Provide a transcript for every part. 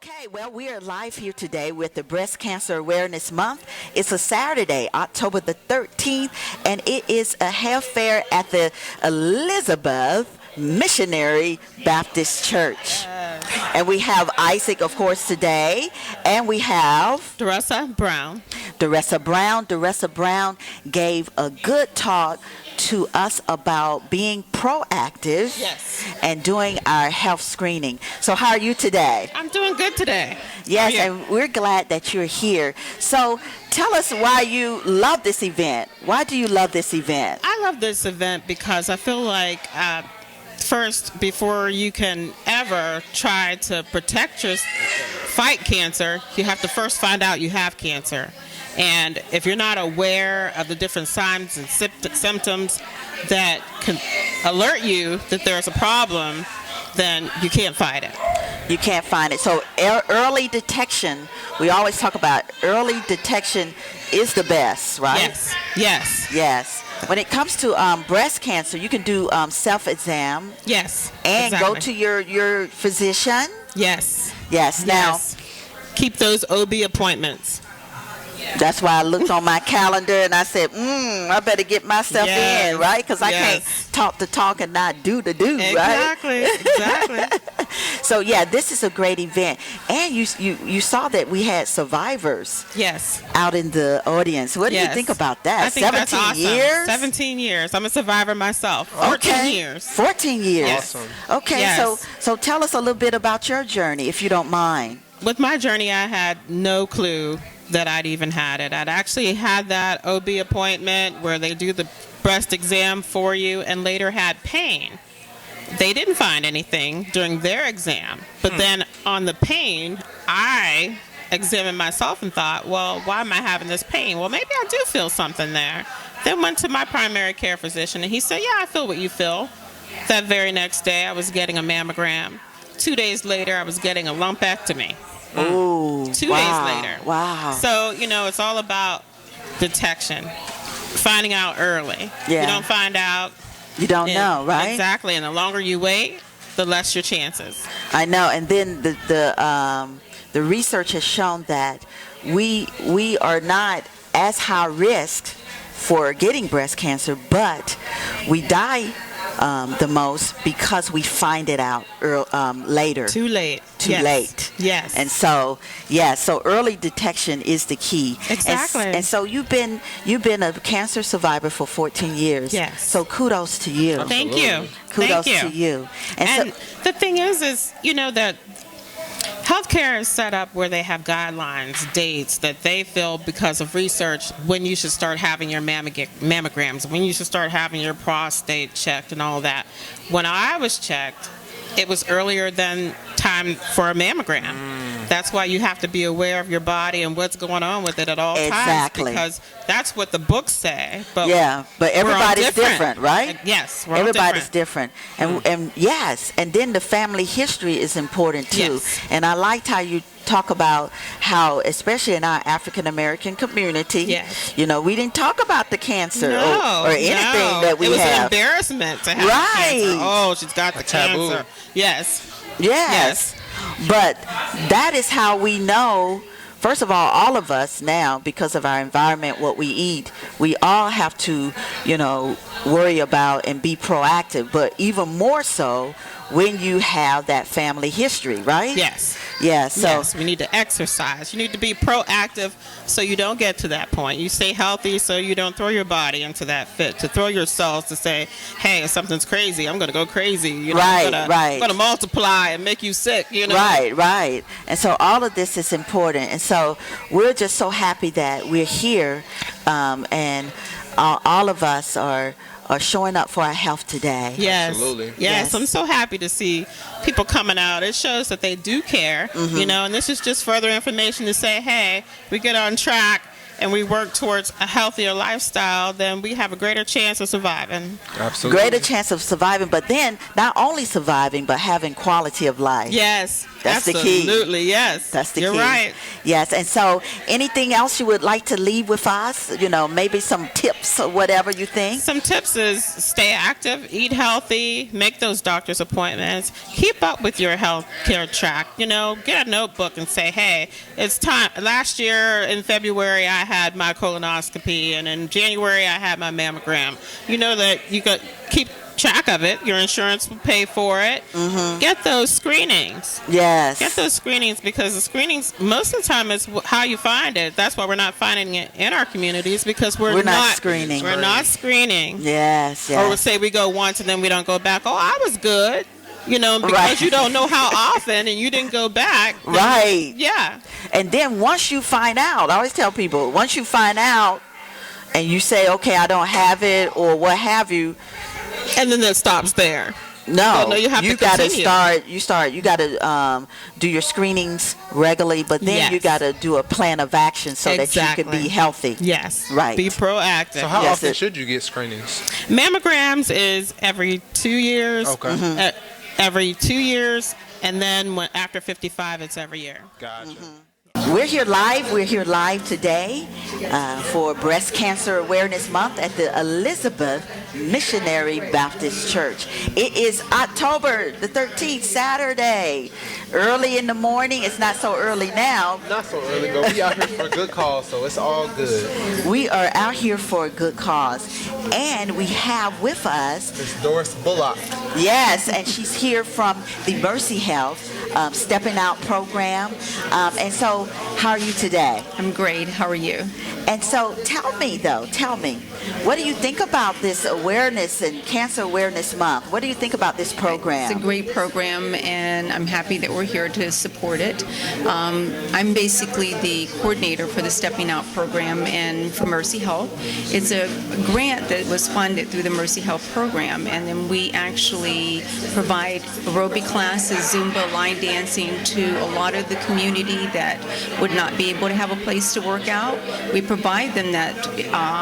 Okay, well, we are live here today with the Breast Cancer Awareness Month. It's a Saturday, October the 13th, and it is a health fair at the Elizabeth Missionary Baptist Church. And we have Isaac, of course, today, and we have Daressa Brown. Daressa Brown gave a good talk to us about being proactive and doing our health screening. So how are you today? I'm doing good today. Yes, and we're glad that you're here. So tell us why you love this event. Why do you love this event? I love this event because I feel like first, before you can ever try to fight cancer, you have to first find out you have cancer. And if you're not aware of the different signs and symptoms that can alert you that there's a problem, then you can't fight it. You can't find it. So early detection, we always talk about early detection is the best, right? Yes. When it comes to breast cancer, you can do self-exam. Yes. And exactly. go to your physician. Yes. Now, keep those OB appointments. That's why I looked on my calendar and I said, I better get myself in, right? Because I can't talk the talk and not do the do, right? Exactly. So, this is a great event. And you saw that we had survivors out in the audience. What do you think about that? I think 17 that's awesome. years? 17 years. I'm a survivor myself. 14 years. 14 years. Awesome. Okay, so tell us a little bit about your journey, if you don't mind. With my journey, I had no clue that I'd even had it. I'd actually had that OB appointment where they do the breast exam for you and later had pain. They didn't find anything during their exam. But then on the pain, I examined myself and thought, well, why am I having this pain? Well, maybe I do feel something there. Then went to my primary care physician and he said, I feel what you feel. That very next day, I was getting a mammogram. 2 days later, I was getting a lumpectomy. Ooh, 2 days later. Wow. So, it's all about detection, finding out early. Yeah. You don't find out. You don't know, right? Exactly. And the longer you wait, the less your chances. I know. And then the research has shown that we are not as high risk for getting breast cancer, but we die the most because we find it out later. Too late. Yes. And so, so early detection is the key. Exactly. And so you've been a cancer survivor for 14 years. Yes. So kudos to you. Thank you. Kudos to you. And the thing is that healthcare is set up where they have guidelines, dates that they feel because of research when you should start having your mammograms, when you should start having your prostate checked and all that. When I was checked, it was earlier than time for a mammogram. That's why you have to be aware of your body and what's going on with it at all times. Because that's what the books say. But everybody's different, right? Yes, everybody's different. And and then the family history is important too. Yes. And I liked how you talk about how, especially in our African American community, we didn't talk about the cancer or anything that we have. It was an embarrassment to have cancer. Oh, she's got the cancer. Yes. But that is how we know. First of all of us now, because of our environment, what we eat, we all have to, worry about and be proactive. But even more so when you have that family history, right? Yes. Yes, we need to exercise. You need to be proactive so you don't get to that point. You stay healthy so you don't throw your body into that fit, to throw your cells to say, hey, if something's crazy, I'm going to go crazy. I'm going to multiply and make you sick. Right. And so all of this is important. And so we're just so happy that we're here and all of us are showing up for our health today. Yes. Absolutely. Yes, I'm so happy to see people coming out. It shows that they do care, and this is just further information to say, hey, we get on track and we work towards a healthier lifestyle, then we have a greater chance of surviving. Absolutely. Greater chance of surviving, but then not only surviving, but having quality of life. Yes. That's the key. Absolutely, yes. That's the You're key. right. Yes, and so anything else you would like to leave with us? Maybe some tips or whatever you think. Some tips is stay active, eat healthy, make those doctor's appointments, keep up with your health care track. Get a notebook and say, hey, it's time. Last year in February, I had my colonoscopy, and in January, I had my mammogram. You know that you could keep track of it. Your insurance will pay for it. Mm-hmm. Get those screenings. Yes. Get those screenings, because the screenings most of the time is how you find it. That's why we're not finding it in our communities, because we're not screening. We're not screening. Yes. Or we'll say we go once and then we don't go back. Oh, I was good. Because you don't know how often and you didn't go back. Right. Yeah. And then once you find out, I always tell people, once you find out and you say, okay, I don't have it or what have you, and then it stops there. No, you have you to got to continue. You got to do your screenings regularly, but then Yes. you got to do a plan of action so that you can be healthy. Yes. Right. Be proactive. So how often should you get screenings? Mammograms is every 2 years. Okay. Mm-hmm. Every 2 years, and then after 55, it's every year. Gotcha. We're here live today for Breast Cancer Awareness Month at the Elizabeth Missionary Baptist Church. It is October the 13th, Saturday, early in the morning. It's not so early now. Not so early, but we out here for a good cause, so it's all good. We are out here for a good cause, and we have with us It's Doris Bullock. Yes, and she's here from the Mercy Health Stepping Out program. And so, how are you today? I'm great. How are you? And so, tell me, what do you think about this awareness and Cancer Awareness Month? What do you think about this program? It's a great program, and I'm happy that we're here to support it. I'm basically the coordinator for the Stepping Out program and for Mercy Health. It's a grant that was funded through the Mercy Health program, and then we actually provide aerobic classes, Zumba, line dancing to a lot of the community that would not be able to have a place to work out. We provide them that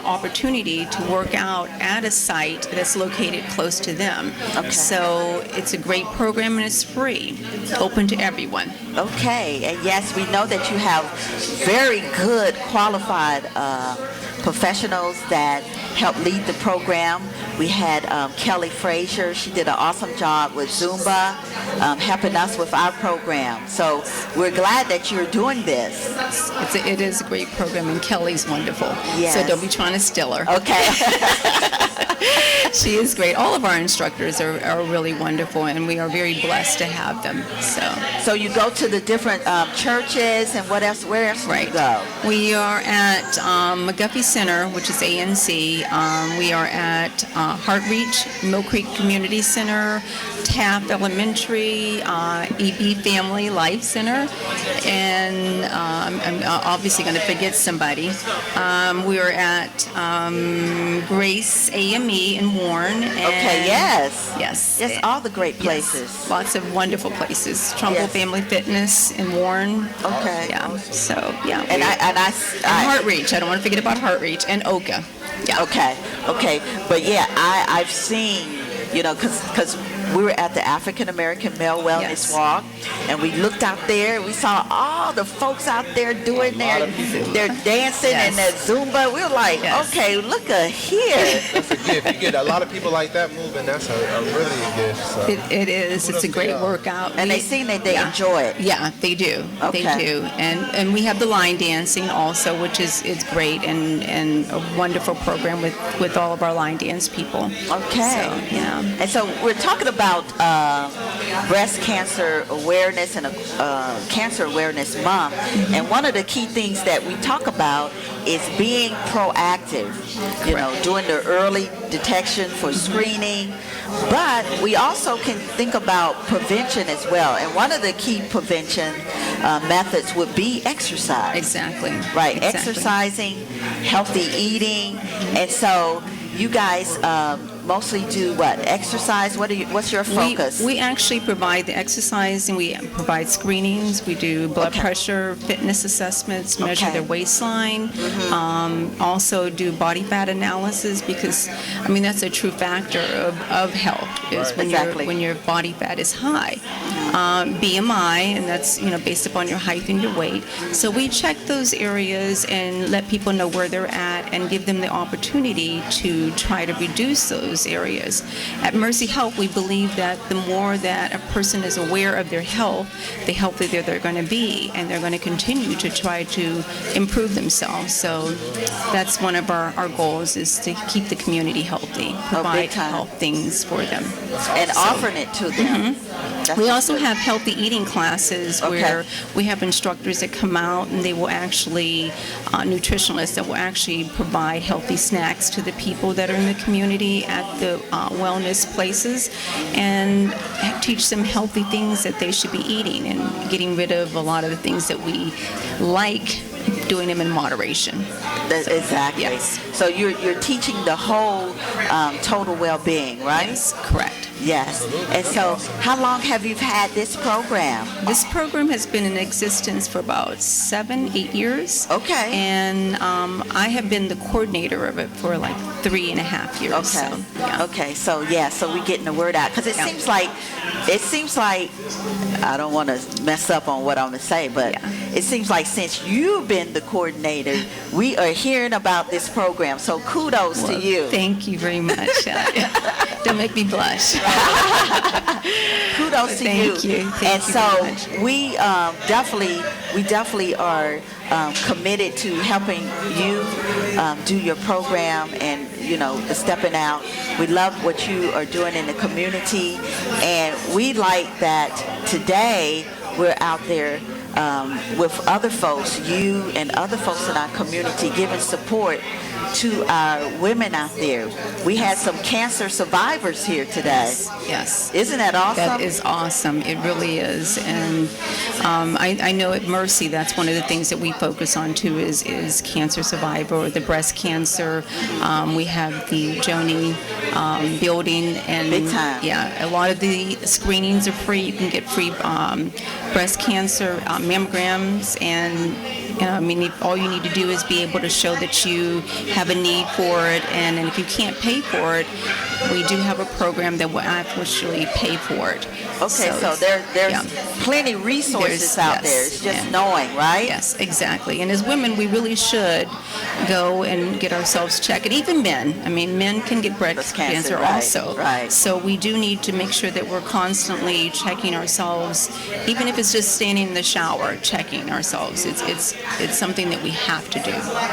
opportunity to work out at a site that's located close to them. Okay. So it's a great program, and it's free, open to everyone. Okay, and yes, we know that you have very good, qualified professionals that help lead the program. We had Kelly Frazier. She did an awesome job with Zumba, helping us with our program. So we're glad that you're doing this. It is a great program, and Kelly's wonderful. Yes. So don't be trying to steal her. Okay. She is great. All of our instructors are really wonderful, and we are very blessed to have them. So you go to the different churches, and what else? Where else do you go? We are at McGuffey Center, which is ANC. We are at Heartreach, Mill Creek Community Center, Taft Elementary, EB Family Life Center, and I'm obviously going to forget somebody. We are at Grace AME in Warren. Okay, yes. Yes. All the great places. Yes, lots of wonderful places. Trumbull Yes. Family Fitness in Warren. Okay. Yeah. So yeah. And and I Heartreach. I don't want to forget about Heartreach and Oka. Yeah. Okay. But yeah, I've seen, because we were at the African American Male Wellness Yes. Walk, and we looked out there. We saw all the folks out there doing their dancing Yes. and their Zumba. We were like, Yes. okay, look at here. That's a gift. You get a lot of people like that moving. That's a really a gift. So. It is. It's a great workout. And they seem that they enjoy it. Yeah, they do. Okay. They do. And we have the line dancing also, which is great and a wonderful program with all of our line dance people. Okay. So, yeah. And so we're talking about breast cancer awareness and Cancer Awareness Month. And one of the key things that we talk about is being proactive, doing the early detection for screening. But we also can think about prevention as well. And one of the key prevention methods would be exercise. Exactly. Right, Exactly. exercising, healthy eating. And so you guys mostly do what? Exercise? What's your focus? We actually provide the exercise, and we provide screenings. We do blood pressure, fitness assessments, measure Okay. their waistline, also do body fat analysis, because, that's a true factor of health, is Right. when, Exactly. when your body fat is high. BMI, and that's based upon your height and your weight. So we check those areas and let people know where they're at and give them the opportunity to try to reduce those areas. At Mercy Health, we believe that the more that a person is aware of their health, the healthier they're going to be, and they're going to continue to try to improve themselves. So that's one of our goals, is to keep the community healthy, provide health things for them. And offering it to them. We also have healthy eating classes where we have instructors that come out, and they will actually, nutritionalists that will actually provide healthy snacks to the people that are in the community at the wellness places, and teach them healthy things that they should be eating, and getting rid of a lot of the things that we like, doing them in moderation. Exactly. Yes. So you're teaching the whole total well-being, right? Yes, correct. Yes. And so how long have you had this program? This program has been in existence for about 7-8 years. Okay. And I have been the coordinator of it for like 3.5 years. Okay. So, yeah. Okay. So we're getting the word out, because it seems like I don't want to mess up on what I'm going to say, but it seems like since you've been the coordinator, we are hearing about this program. So kudos to you. Thank you very much. Don't make me blush. Kudos to you. Thank you. And so we definitely are committed to helping you do your program, and the stepping out. We love what you are doing in the community, and we like that today we're out there with other folks, you and other folks in our community, giving support to our women out there. We had some cancer survivors here today. Yes. Isn't that awesome? That is awesome. It really is. And I know at Mercy, that's one of the things that we focus on too, is cancer survivor, or the breast cancer. We have the Joni building, and big time. Yeah, a lot of the screenings are free. You can get free breast cancer mammograms, and all you need to do is be able to show that you have a need for it, and if you can't pay for it, we do have a program that will actually pay for it. Okay, so there's plenty resources out there. It's just knowing, right? Yes, exactly. And as women, we really should go and get ourselves checked. And even men. I mean, men can get breast cancer also. Right. So we do need to make sure that we're constantly checking ourselves, even if it's just standing in the shower, checking ourselves. It's something that we have to do.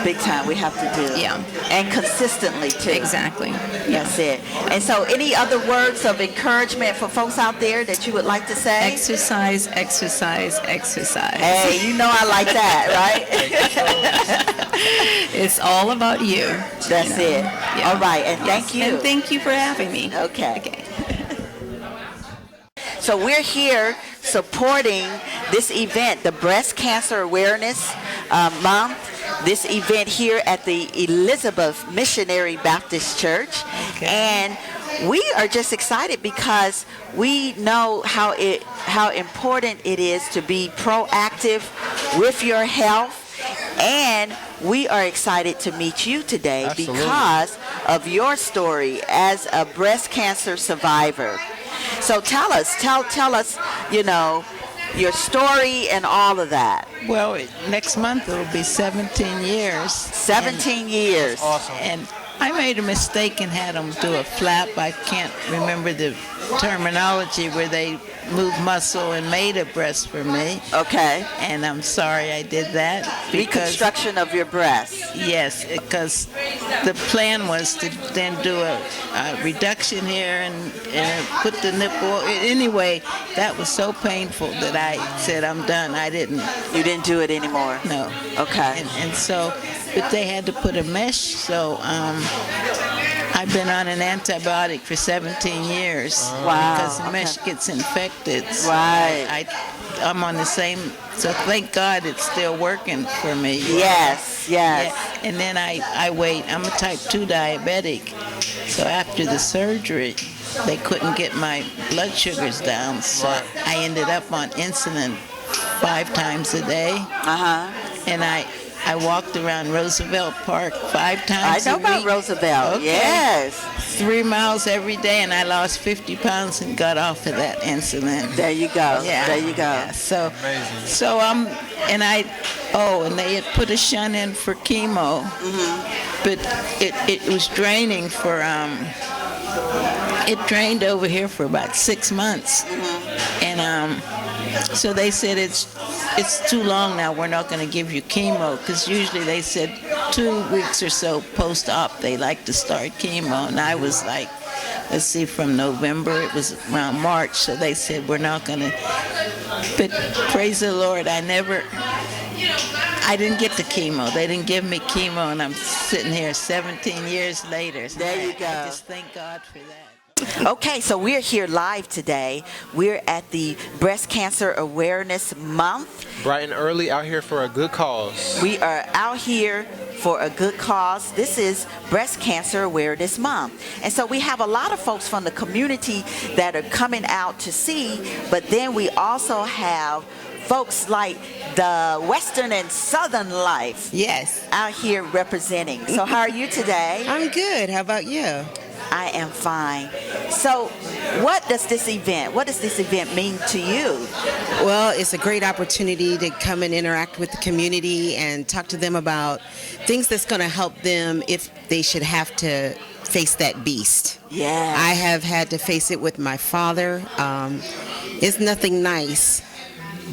Big time, we have to do. Yeah. And consistently, too. Exactly. That's it. And so any other words of encouragement for folks out there that you would like to say? Exercise, exercise, exercise. Hey, I like that, right? It's all about you. That's it. Yeah. All right, and thank you. And thank you for having me. Okay. So we're here supporting this event, the Breast Cancer Awareness Month. This event here at the Elizabeth Missionary Baptist Church. Okay. And we are just excited because we know how important it is to be proactive with your health. And we are excited to meet you today. Absolutely. Because of your story as a breast cancer survivor. So tell us, your story and all of that. Well, next month it'll be 17 years. 17 years. Awesome. And I made a mistake and had them do a flap. I can't remember the terminology where they moved muscle and made a breast for me. Okay. And I'm sorry I did that. Because, reconstruction of your breast. yes, because the plan was to then do a reduction here and put the nipple. Anyway, that was so painful that I said, I'm done. You didn't do it anymore? No. Okay. And so, but they had to put a mesh, so I've been on an antibiotic for 17 years. Wow. Because the mesh gets infected. So Right. I'm on the same, so thank God it's still working for me. Yes. Yeah, and then I wait. I'm a type 2 diabetic. So after the surgery, they couldn't get my blood sugars down. So I ended up on insulin 5 times a day. Uh-huh. And I walked around Roosevelt Park 5 I times know a about week. Roosevelt. Okay. Yes. 3 miles every day, and I lost 50 pounds and got off of that insulin. There you go. Yeah. There you go. Yeah. So, Amazing. so and they had put a shunt in for chemo, but it was draining for it drained over here for about 6 months, and so they said it's too long now. We're not going to give you chemo, because usually they said 2 weeks or so post-op they like to start chemo, and I was like, let's see, from November, it was around March, so they said we're not going to. But praise the Lord, I didn't get the chemo. They didn't give me chemo, and I'm sitting here 17 years later. So There you go. I just thank God for that. Okay, so we're here live today. We're at the Breast Cancer Awareness Month. Bright and early out here for a good cause. We are out here for a good cause. This is Breast Cancer Awareness Month. And so we have a lot of folks from the community that are coming out to see, but then we also have folks like the Western and Southern Life Yes, out here representing. So how are you today? I'm good. How about you? I am fine. So what does this event mean to you? Well, it's a great opportunity to come and interact with the community and talk to them about things that's going to help them if they should have to face that beast. Yeah. I have had to face it with my father. It's nothing nice,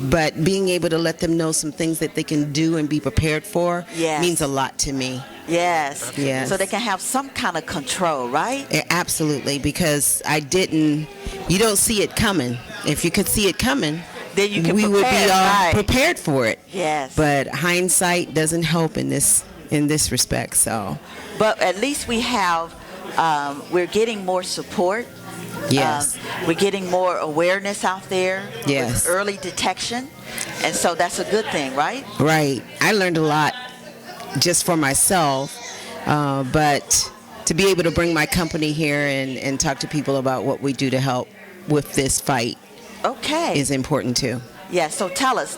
but being able to let them know some things that they can do and be prepared for Yes. means a lot to me. Yes. Yes. So they can have some kind of control, right? Absolutely, because you don't see it coming. If you could see it coming, Then you can we would prepare, be all right. prepared for it. Yes. But hindsight doesn't help in this respect. So But at least we're getting more support. yes, We're getting more awareness out there. Yes. With early detection. And so that's a good thing, right? right. I learned a lot just for myself, but to be able to bring my company here and talk to people about what we do to help with this fight Okay. is important too. Yeah, so tell us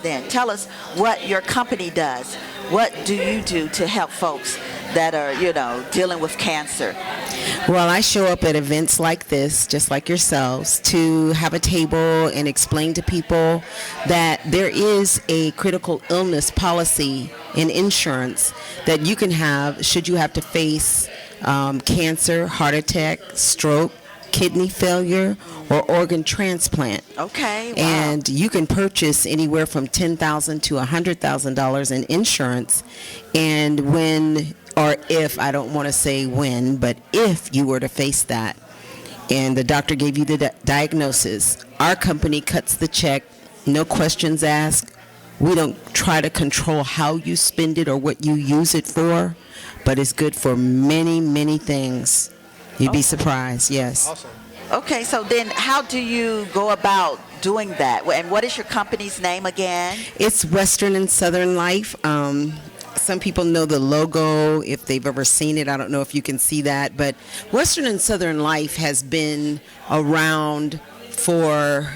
what your company does. What do you do to help folks that are, dealing with cancer? Well, I show up at events like this, just like yourselves, to have a table and explain to people that there is a critical illness policy in insurance that you can have should you have to face cancer, heart attack, stroke, kidney failure, or organ transplant. Okay, wow. And you can purchase anywhere from $10,000 to $100,000 in insurance. And when, or if, I don't want to say when, but if you were to face that, and the doctor gave you the diagnosis, our company cuts the check, no questions asked. We don't try to control how you spend it or what you use it for, but it's good for many, many things. You'd be surprised, yes. Awesome. Okay, so then how do you go about doing that? And what is your company's name again? It's Western and Southern Life. Some people know the logo if they've ever seen it. I don't know if you can see that, but Western and Southern Life has been around for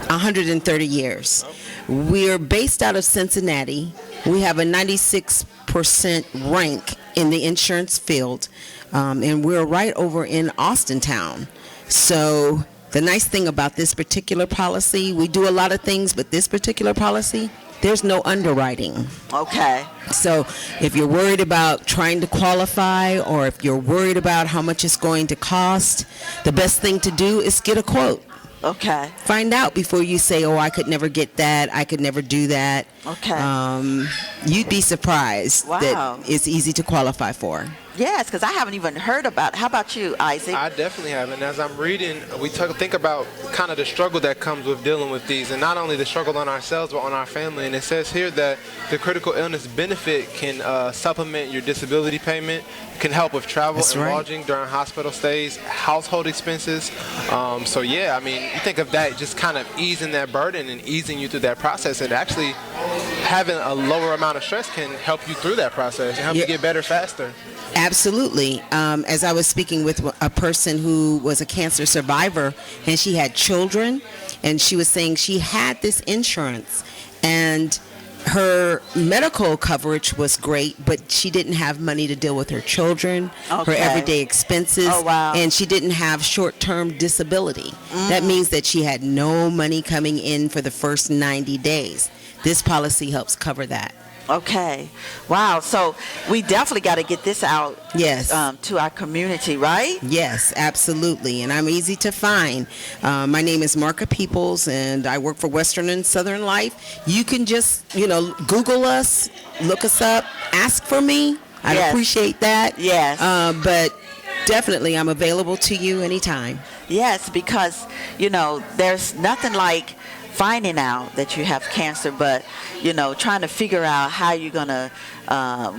130 years. We're based out of Cincinnati. We have a 96% rank in the insurance field, and we're right over in Austintown. So the nice thing about this particular policy, we do a lot of things, but this particular policy, there's no underwriting. Okay. So if you're worried about trying to qualify, or if you're worried about how much it's going to cost, the best thing to do is get a quote. Okay. Find out before you say, oh, I could never get that, I could never do that. Okay. You'd be surprised Wow. that it's easy to qualify for. Yes, because I haven't even heard about it. How about you, Isaac? I definitely have. And as I'm reading, we think about kind of the struggle that comes with dealing with these, and not only the struggle on ourselves, but on our family. And it says here that the critical illness benefit can supplement your disability payment, can help with travel That's and right. lodging during hospital stays, household expenses. So yeah, I mean, you think of that just kind of easing that burden and easing you through that process, and actually having a lower amount of stress can help you through that process and help you get better faster. Absolutely. As I was speaking with a person who was a cancer survivor, and she had children, and she was saying she had this insurance, and her medical coverage was great, but she didn't have money to deal with her children, her Okay. everyday expenses, Oh, wow. and she didn't have short-term disability. That means that she had no money coming in for the first 90 days. This policy helps cover that. Okay. Wow. So we definitely got to get this out Yes. to our community, right? Yes, absolutely. And I'm easy to find. My name is Marka Peoples, and I work for Western and Southern Life. You can just, Google us, look us up, ask for me. I'd Yes. appreciate that. Yes. But definitely, I'm available to you anytime. Yes, because, there's nothing like finding out that you have cancer, but, trying to figure out how you're going to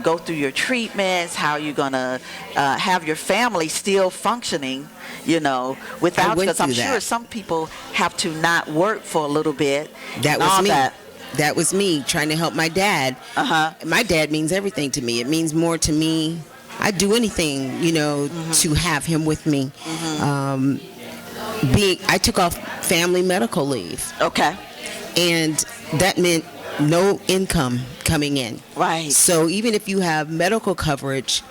go through your treatments, how you're going to have your family still functioning, without, went because I'm through sure that. some people have to not work for a little bit. That and was all me. That. That was me trying to help my dad. Uh-huh. My dad means everything to me. It means more to me. I'd do anything, to have him with me. I took off family medical leave, Okay. and that meant no income coming in. Right. So even if you have medical coverage,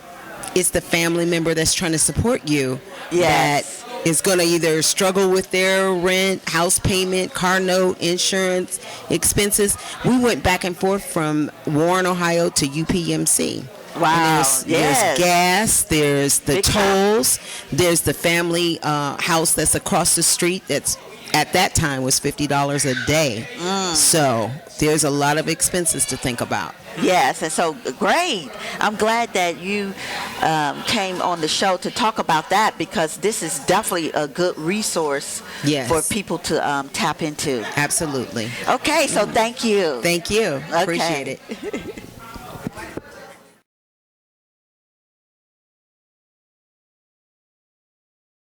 it's the family member that's trying to support you Yes. that is going to either struggle with their rent, house payment, car note, insurance, expenses. We went back and forth from Warren, Ohio to UPMC. Wow. And there's Yes. gas, there's the Big time. tolls, there's the family house that's across the street that's at that time was $50 a day. So there's a lot of expenses to think about. Yes, and so great. I'm glad that you came on the show to talk about that, because this is definitely a good resource Yes. for people to tap into. Absolutely. Okay, so thank you. Thank you. Okay. Appreciate it.